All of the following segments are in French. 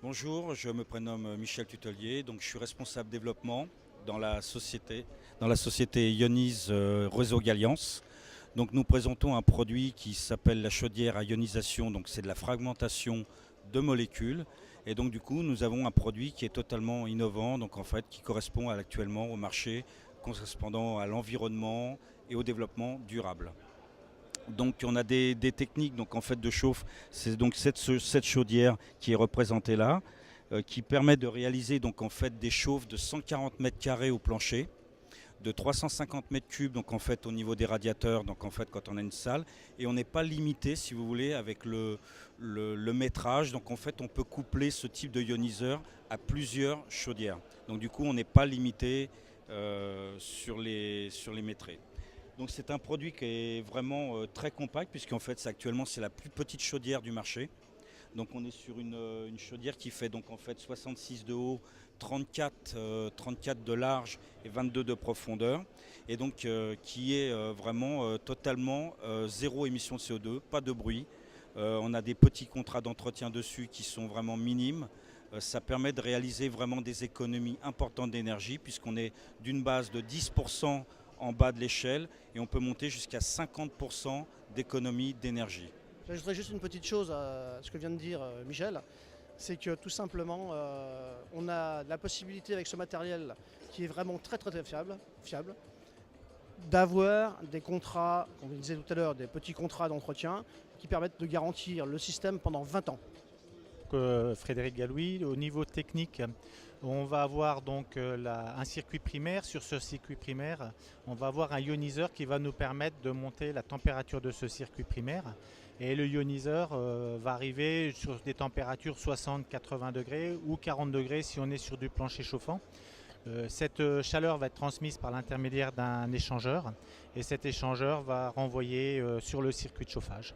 Bonjour, je me prénomme Michel Tutelier, donc je suis responsable développement dans la société Ionize Réseau Galliance. Donc nous présentons un produit qui s'appelle la chaudière à ionisation, donc c'est de la fragmentation de molécules. Et donc du coup nous avons un produit qui est totalement innovant, donc en fait qui correspond actuellement au marché correspondant à l'environnement et au développement durable. Donc on a des techniques donc en fait de chauffe. C'est donc cette chaudière qui est représentée là, qui permet de réaliser donc en fait des chauffes de 140 mètres carrés au plancher, de 350 mètres cubes donc en fait au niveau des radiateurs, donc en fait quand on a une salle, et on n'est pas limité si vous voulez avec le métrage. Donc en fait on peut coupler ce type de ioniseur à plusieurs chaudières. Donc du coup on n'est pas limité sur les métrés. Donc c'est un produit qui est vraiment très compact, puisqu'en fait actuellement c'est la plus petite chaudière du marché. Donc on est sur une chaudière qui fait donc en fait 66 de haut, 34 de large et 22 de profondeur. Et donc qui est vraiment totalement zéro émission de CO2, pas de bruit. On a des petits contrats d'entretien dessus qui sont vraiment minimes. Ça permet de réaliser vraiment des économies importantes d'énergie, puisqu'on est d'une base de 10% en bas de l'échelle et on peut monter jusqu'à 50% d'économie d'énergie. J'ajouterais juste une petite chose à ce que vient de dire Michel, c'est que tout simplement on a la possibilité avec ce matériel qui est vraiment très fiable, d'avoir des contrats, comme je disais tout à l'heure, des petits contrats d'entretien qui permettent de garantir le système pendant 20 ans. Frédéric Galouis. Au niveau technique, on va avoir donc un circuit primaire. Sur ce circuit primaire, on va avoir un ioniseur qui va nous permettre de monter la température de ce circuit primaire. Et le ioniseur va arriver sur des températures 60-80 degrés ou 40 degrés si on est sur du plancher chauffant. Cette chaleur va être transmise par l'intermédiaire d'un échangeur et cet échangeur va renvoyer sur le circuit de chauffage.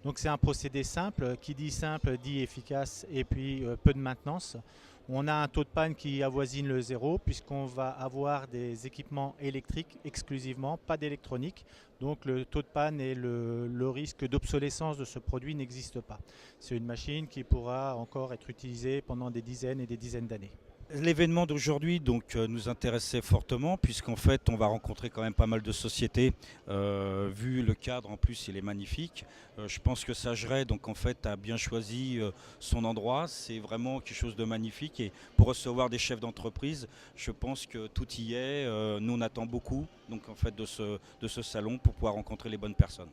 Donc c'est un procédé simple, qui dit simple dit efficace et puis peu de maintenance. On a un taux de panne qui avoisine le zéro puisqu'on va avoir des équipements électriques exclusivement, pas d'électronique. Donc le taux de panne et le risque d'obsolescence de ce produit n'existe pas. C'est une machine qui pourra encore être utilisée pendant des dizaines et des dizaines d'années. L'événement d'aujourd'hui donc nous intéressait fortement, puisqu'en fait on va rencontrer quand même pas mal de sociétés. Vu le cadre en plus il est magnifique. Je pense que Sageret donc en fait a bien choisi son endroit. C'est vraiment quelque chose de magnifique, et pour recevoir des chefs d'entreprise, je pense que tout y est. Nous on attend beaucoup donc en fait de ce salon pour pouvoir rencontrer les bonnes personnes.